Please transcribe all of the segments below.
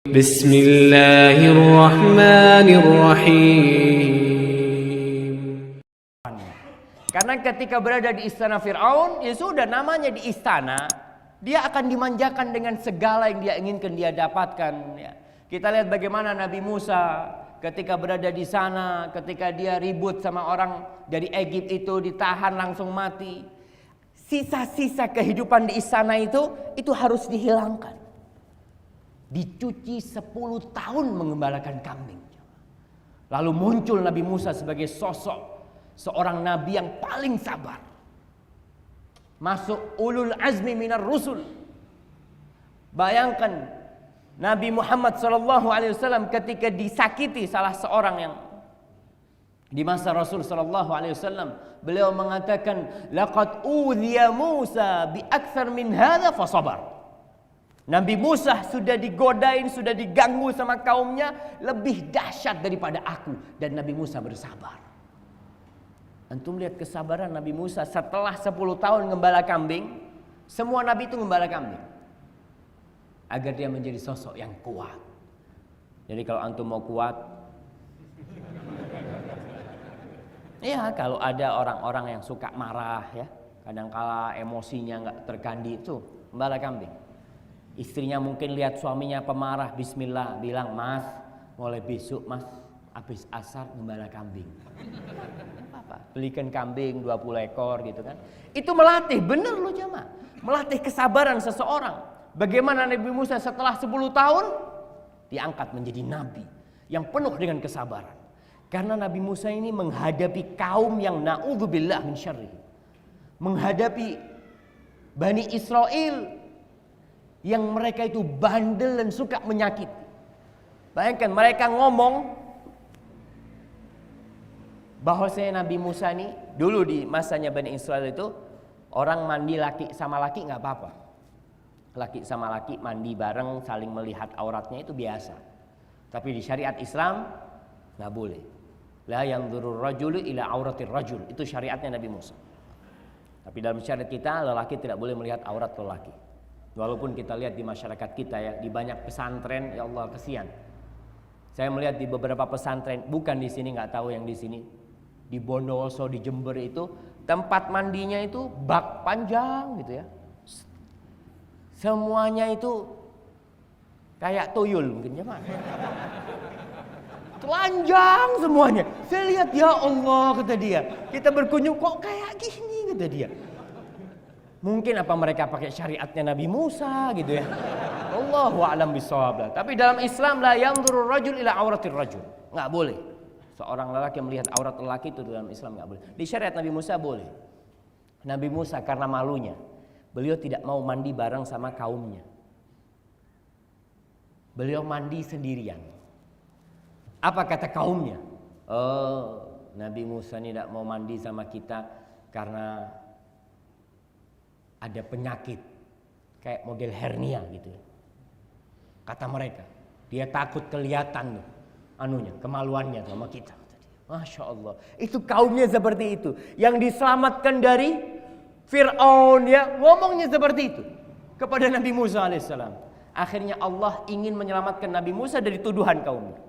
Bismillahirrahmanirrahim. Karena ketika berada di istana Fir'aun, ya sudah namanya di istana, dia akan dimanjakan dengan segala yang dia inginkan dia dapatkan. Ya. Kita lihat bagaimana Nabi Musa ketika berada di sana, ketika dia ribut sama orang dari Egypt itu, ditahan langsung mati. Sisa-sisa kehidupan di istana itu harus dihilangkan. Dicuci 10 tahun mengembalakan kambing. Lalu muncul Nabi Musa sebagai sosok seorang nabi yang paling sabar. Masuk ulul azmi minar rusul. Bayangkan Nabi Muhammad SAW ketika disakiti salah seorang yang di masa Rasul SAW, beliau mengatakan, laqad udhiya Musa bi akthar min hadza fasabar. Nabi Musa sudah digodain, sudah diganggu sama kaumnya lebih dahsyat daripada aku, dan Nabi Musa bersabar. Antum lihat kesabaran Nabi Musa setelah 10 tahun ngembala kambing. Semua nabi itu ngembala kambing agar dia menjadi sosok yang kuat. Jadi kalau antum mau kuat, ya kalau ada orang-orang yang suka marah ya, kadangkala emosinya nggak terkandi, itu ngembala kambing. Istrinya mungkin lihat suaminya pemarah, bismillah, bilang, mas, mulai besok mas, habis asar ngembala kambing. Apa? Belikan kambing 20 ekor gitu kan. Itu melatih, bener loh jamaah. Melatih kesabaran seseorang. Bagaimana Nabi Musa setelah 10 tahun diangkat menjadi nabi yang penuh dengan kesabaran. Karena Nabi Musa ini menghadapi kaum yang na'udzubillah min syarri. Menghadapi Bani Israel yang mereka itu bandel dan suka menyakiti. Bayangkan mereka ngomong bahwasanya Nabi Musa ini dulu di masanya Bani Israel itu orang mandi laki sama laki nggak apa-apa. Laki sama laki mandi bareng saling melihat auratnya itu biasa. Tapi di syariat Islam nggak boleh. La yanzurur rajulu ila auratir rajul, itu syariatnya Nabi Musa. Tapi dalam syariat kita lelaki tidak boleh melihat aurat lelaki. Walaupun kita lihat di masyarakat kita ya, di banyak pesantren, ya Allah kesian. Saya melihat di beberapa pesantren, bukan di sini, nggak tahu yang di sini, di Bondowoso, di Jember itu tempat mandinya itu bak panjang gitu ya. Semuanya itu kayak tuyul mungkin ya Pak. Telanjang semuanya. Saya lihat, ya Allah kata dia, kita berkunjung kok kayak gini kata dia. Mungkin apa mereka pakai syariatnya Nabi Musa gitu ya. Allahu a'lam bishawab. Tapi dalam Islam la yanzurur rajul ila auratir rajul. Enggak boleh. Seorang lelaki melihat aurat lelaki itu dalam Islam enggak boleh. Di syariat Nabi Musa boleh. Nabi Musa karena malunya, beliau tidak mau mandi bareng sama kaumnya. Beliau mandi sendirian. Apa kata kaumnya? Oh, Nabi Musa ini tidak mau mandi sama kita karena ada penyakit kayak model hernia gitu. Kata mereka, dia takut kelihatan tuh, anunya, kemaluannya sama kita. Masya Allah, itu kaumnya seperti itu, yang diselamatkan dari Fir'aun ya, ngomongnya seperti itu kepada Nabi Musa alaihissalam. Akhirnya Allah ingin menyelamatkan Nabi Musa dari tuduhan kaumnya.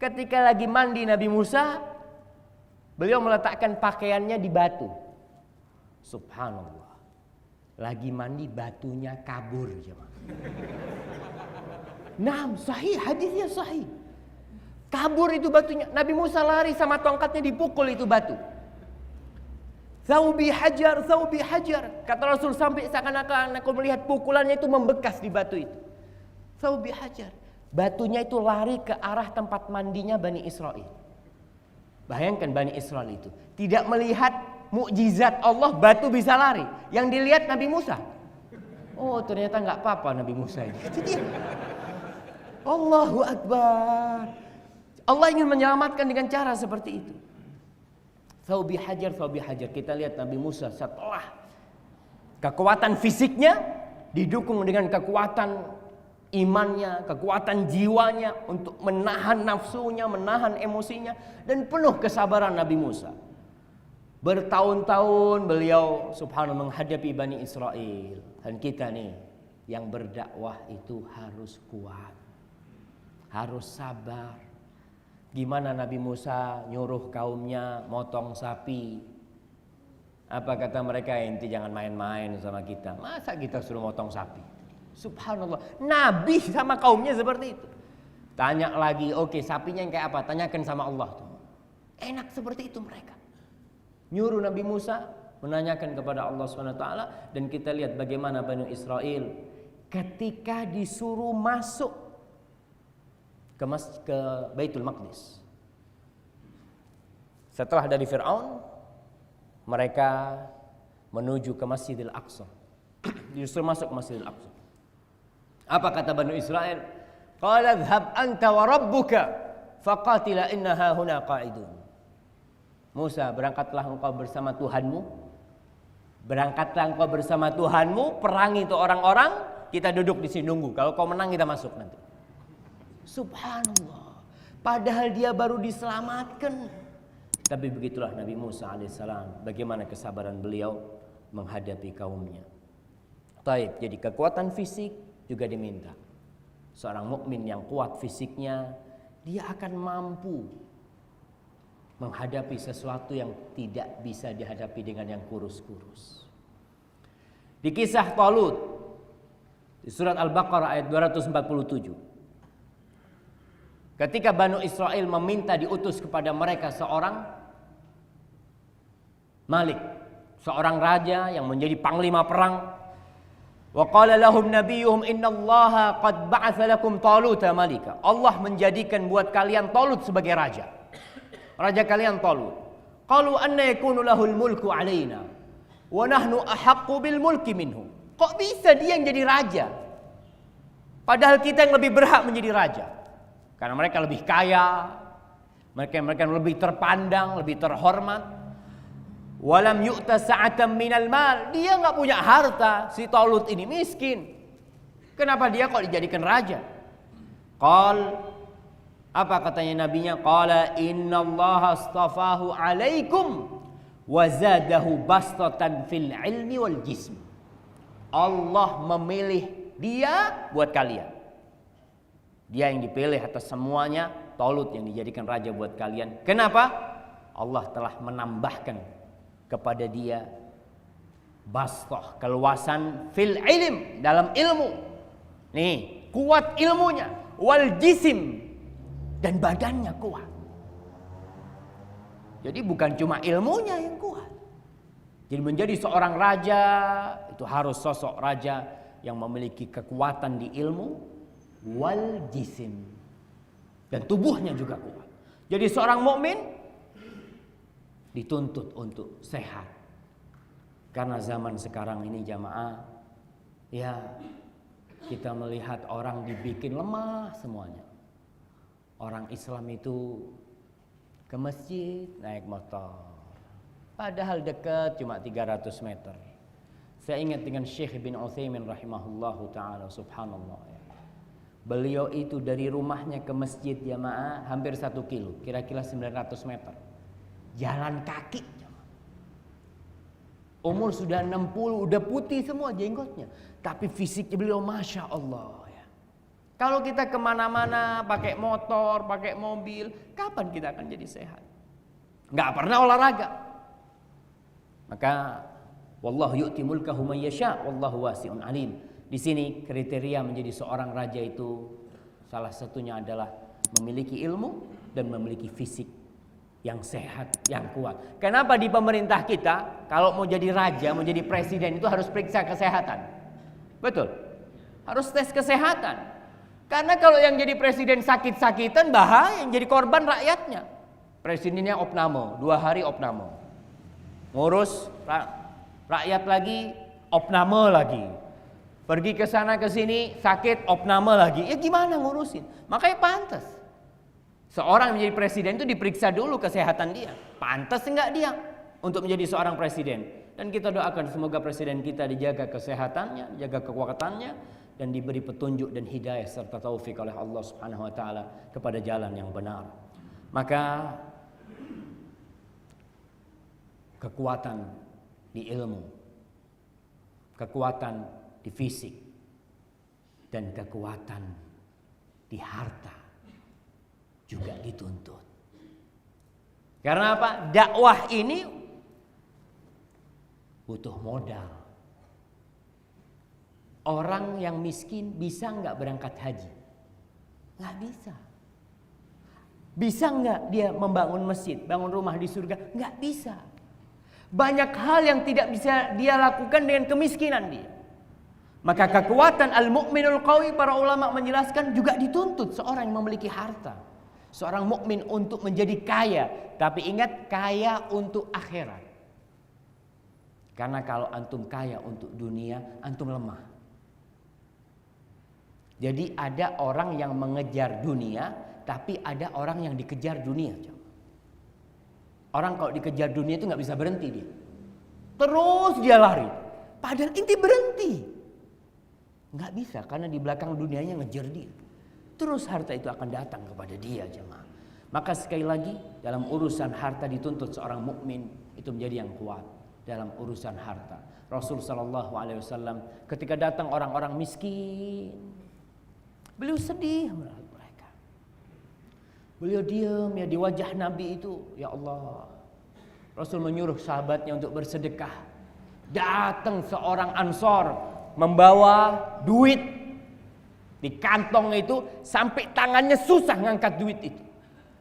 Ketika lagi mandi Nabi Musa, beliau meletakkan pakaiannya di batu. Subhanallah. Lagi mandi batunya kabur. Nah, sahih, hadisnya sahih. Kabur itu batunya. Nabi Musa lari sama tongkatnya, dipukul itu batu. Thawbi hajar, thawbi hajar. Kata Rasul sampai seakan-akan aku melihat pukulannya itu membekas di batu itu. Thawbi hajar. Batunya itu lari ke arah tempat mandinya Bani Israel. Bayangkan Bani Israel itu tidak melihat mukjizat Allah, batu bisa lari. Yang dilihat Nabi Musa. Oh, ternyata nggak apa-apa Nabi Musa ini. Itu dia. Allahu Akbar. Allah ingin menyelamatkan dengan cara seperti itu. Thawbi hajar, thawbi hajar. Kita lihat Nabi Musa setelah kekuatan fisiknya didukung dengan kekuatan imannya, kekuatan jiwanya untuk menahan nafsunya, menahan emosinya, dan penuh kesabaran Nabi Musa. Bertahun-tahun beliau subhanallah menghadapi Bani Israel. Dan kita nih yang berdakwah itu harus kuat. harus sabar. Gimana Nabi Musa nyuruh kaumnya motong sapi? Apa kata mereka? Inti jangan main-main sama kita. Masa kita suruh motong sapi? Subhanallah, Nabi sama kaumnya seperti itu. Tanya lagi, oke, sapinya yang kayak apa? Tanyakan sama Allah tuh. Enak seperti itu mereka. Nyuruh Nabi Musa menanyakan kepada Allah SWT. Dan kita lihat bagaimana Bani Israel ketika disuruh masuk ke Baitul Maqdis. Setelah dari Fir'aun, mereka menuju ke Masjidil Aqsa. Disuruh masuk ke Masjidil Aqsa. Apa kata Bani Israel? Qala dhhab anta wa rabbuka faqatila inna hahuna qa'idun. Musa, berangkatlah engkau bersama Tuhanmu. Berangkatlah engkau bersama Tuhanmu, perangi itu orang-orang, kita duduk di sini nunggu. Kalau kau menang kita masuk nanti. Subhanallah. Padahal dia baru diselamatkan. Tapi begitulah Nabi Musa alaihissalam, bagaimana kesabaran beliau menghadapi kaumnya. Taib, jadi kekuatan fisik juga diminta. Seorang mukmin yang kuat fisiknya, dia akan mampu menghadapi sesuatu yang tidak bisa dihadapi dengan yang kurus-kurus. Di kisah Talut di surat Al-Baqarah ayat 247. Ketika Banu Israel meminta diutus kepada mereka seorang malik, seorang raja yang menjadi panglima perang. Wa qala lahum nabiyuhum innallaha qad ba'atsa lakum Taluta malika. Allah menjadikan buat kalian Talut sebagai raja. Raja kalian Talut. Qalu anna yakunu lahul mulku alaina wa nahnu ahaqqu bil mulki minhu. Kok bisa dia yang jadi raja? Padahal kita yang lebih berhak menjadi raja. Karena mereka lebih kaya, mereka lebih terpandang, lebih terhormat. Walam yu'ta sa'atan minal mal. Dia enggak punya harta, si Talut ini miskin. Kenapa dia kok dijadikan raja? Qal, apa katanya nabinya? Qala innallaha astafahu alaikum wa zadahu bastatan fil ilmi wal jism. Allah memilih dia buat kalian. Dia yang dipilih atas semuanya, Talut yang dijadikan raja buat kalian. Kenapa? Allah telah menambahkan kepada dia bastah, keluasan fil ilm, dalam ilmu. Nih, kuat ilmunya, wal jisim, dan badannya kuat. Jadi bukan cuma ilmunya yang kuat. Jadi menjadi seorang raja itu harus sosok raja yang memiliki kekuatan di ilmu wal jisim, dan tubuhnya juga kuat. Jadi seorang mukmin dituntut untuk sehat. Karena zaman sekarang ini jamaah, ya kita melihat orang dibikin lemah semuanya. Orang Islam itu ke masjid naik motor, padahal dekat cuma 300 meter. Saya ingat dengan Syekh bin Utsaimin rahimahullahu ta'ala, subhanallah ya. Beliau itu dari rumahnya ke masjid jamaah hampir 1 kilo, kira-kira 900 meter. Jalan kaki. Umur sudah 60, udah putih semua jenggotnya. Tapi fisiknya beliau Masya Allah ya. Kalau kita kemana-mana pakai motor, pakai mobil, kapan kita akan jadi sehat? Nggak pernah olahraga. Maka wallahu yu'ti mulkahu man yasha, wallahu wasi'un alim. Di sini kriteria menjadi seorang raja itu salah satunya adalah memiliki ilmu dan memiliki fisik yang sehat, yang kuat. Kenapa di pemerintah kita kalau mau jadi raja, mau jadi presiden itu harus periksa kesehatan? Betul. Harus tes kesehatan. Karena kalau yang jadi presiden sakit-sakitan bahaya, yang jadi korban rakyatnya. Presidennya opname, 2 hari opname. Ngurus rakyat lagi, opname lagi. Pergi ke sana ke sini sakit, opname lagi. Ya gimana ngurusin? Makanya pantas seorang menjadi presiden itu diperiksa dulu kesehatan dia. Pantas enggak dia untuk menjadi seorang presiden? Dan kita doakan semoga presiden kita dijaga kesehatannya, dijaga kekuatannya, dan diberi petunjuk dan hidayah serta taufik oleh Allah Subhanahu wa taala kepada jalan yang benar. Maka kekuatan di ilmu, kekuatan di fisik, dan kekuatan di harta juga dituntut. Karena apa? Dakwah ini butuh modal. Orang yang miskin bisa nggak berangkat haji? Nggak bisa. Bisa nggak dia membangun masjid, bangun rumah di surga? Nggak bisa. Banyak hal yang tidak bisa dia lakukan dengan kemiskinan dia. Maka kekuatan al-mu'minul qawi, para ulama menjelaskan, juga dituntut seorang yang memiliki harta. Seorang mukmin untuk menjadi kaya, tapi ingat, kaya untuk akhirat. Karena kalau antum kaya untuk dunia, antum lemah. Jadi ada orang yang mengejar dunia, tapi ada orang yang dikejar dunia. Orang kalau dikejar dunia itu nggak bisa berhenti dia. Terus dia lari. Padahal inti berhenti. Nggak bisa, karena di belakang dunianya ngejar dia. Terus harta itu akan datang kepada dia, jemaah. Maka sekali lagi, dalam urusan harta dituntut seorang mukmin itu menjadi yang kuat dalam urusan harta. Rasul sallallahu alaihi wasallam ketika datang orang-orang miskin, beliau sedih melihat mereka. Beliau diam ya di wajah Nabi itu, ya Allah. Rasul menyuruh sahabatnya untuk bersedekah. Datang seorang Ansor membawa duit di kantong itu sampai tangannya susah ngangkat duit itu.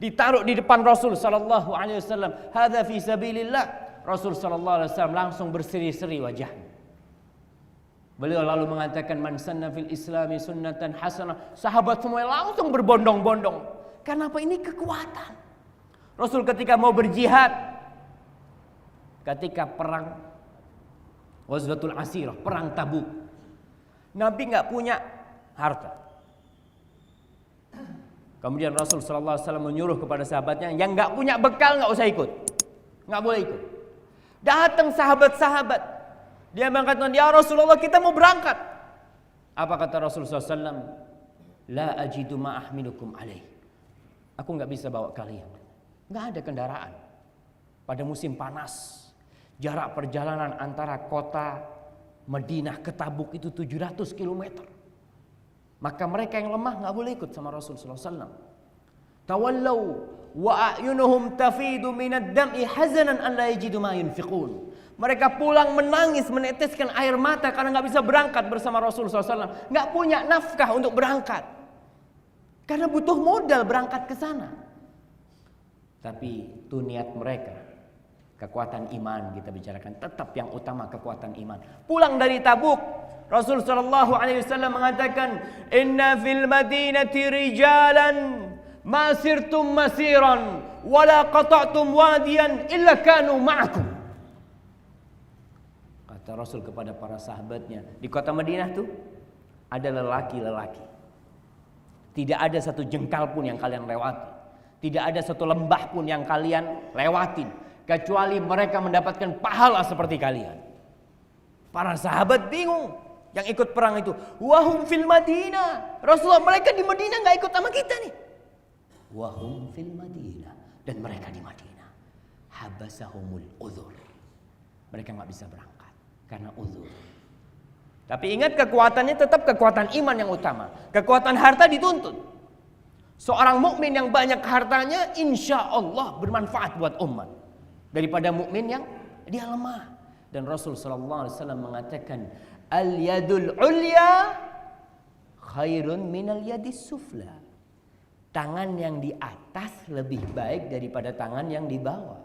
Ditaruh di depan Rasul sallallahu alaihi wasallam. Hadza fi sabilillah. Rasul sallallahu alaihi wasallam langsung berseri-seri wajahnya. Beliau lalu mengatakan, man sanna fil islami sunnatan hasanah. Sahabat semua langsung berbondong-bondong. Karena apa? Ini kekuatan. Rasul ketika mau berjihad, ketika perang Ghazwatul Asirah, perang Tabuk, Nabi nggak punya harta. Kemudian Rasul sallallahu alaihi wasallam menyuruh kepada sahabatnya, yang nggak punya bekal nggak usah ikut, nggak boleh ikut. Datang sahabat-sahabat, dia mengatakan, ya Rasulullah, kita mau berangkat. Apa kata Rasul sallallahu alaihi wasallam? La ajidu ma ahmilukum alaih. Aku nggak bisa bawa kalian. Nggak ada kendaraan. Pada musim panas, jarak perjalanan antara kota Madinah ke Tabuk itu 700 km. Maka mereka yang lemah nggak boleh ikut sama Rasul sallallahu alaihi wasallam. Tawallau wa a'yunuhum tafidu minad dam'i hazanan an la yajidu ma yunfiqun. Mereka pulang menangis, meneteskan air mata karena nggak bisa berangkat bersama Rasul sallallahu alaihi wasallam. Nggak punya nafkah untuk berangkat. Karena butuh modal berangkat ke sana. Tapi itu niat mereka. Kekuatan iman kita bicarakan, tetap yang utama kekuatan iman. Pulang dari Tabuk, Rasul sallallahu alaihi wasallam mengatakan, "Inna fil madinati rijalan ma sirtum masiran wa la qata'tum wadiyan illa kanu ma'akum." Kata Rasul kepada para sahabatnya, di kota Madinah tuh ada lelaki-lelaki. Tidak ada satu jengkal pun yang kalian lewati. Tidak ada satu lembah pun yang kalian lewatin, kecuali mereka mendapatkan pahala seperti kalian. Para sahabat bingung yang ikut perang itu. Wahum fil Madinah. Rasulullah, mereka di Madinah nggak ikut sama kita nih. Wahum fil Madinah, dan mereka di Madinah. Habasahumul uzur. Mereka nggak bisa berangkat karena uzur. Tapi ingat, kekuatannya tetap kekuatan iman yang utama. Kekuatan harta dituntut. Seorang mukmin yang banyak hartanya, insya Allah bermanfaat buat umat daripada mukmin yang dia lemah. Dan Rasul sallallahu alaihi wasallam mengatakan, al yadul ulya khairun minal yadis sufla. Tangan yang di atas lebih baik daripada tangan yang di bawah.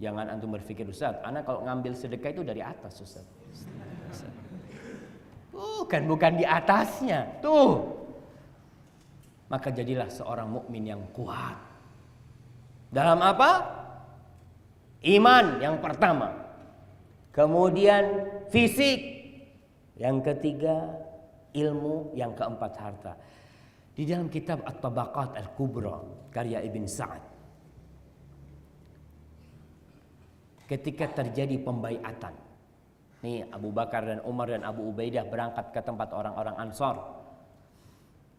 Jangan antum berpikir, Ustaz, anak kalau ngambil sedekah itu dari atas, Ustaz. Bukan di atasnya. Tuh. Maka jadilah seorang mukmin yang kuat. Dalam apa? Iman yang pertama. Kemudian fisik. Yang ketiga ilmu. Yang keempat harta. Di dalam kitab At-Tabaqat Al-Kubra karya Ibn Sa'ad, ketika terjadi pembaiatan, nih Abu Bakar dan Umar dan Abu Ubaidah berangkat ke tempat orang-orang Ansar.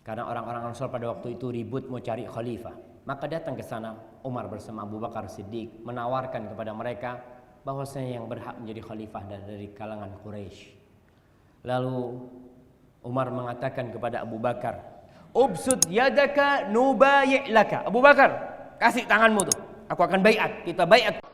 Karena orang-orang Ansar pada waktu itu ribut mau cari khalifah. Maka datang ke sana Umar bersama Abu Bakar Siddiq, menawarkan kepada mereka bahwasanya yang berhak menjadi khalifah dari kalangan Quraisy. Lalu Umar mengatakan kepada Abu Bakar, Ubsud yadaka nubayi' laka. Abu Bakar, kasih tanganmu tuh. Aku akan baiat. Kita baiat.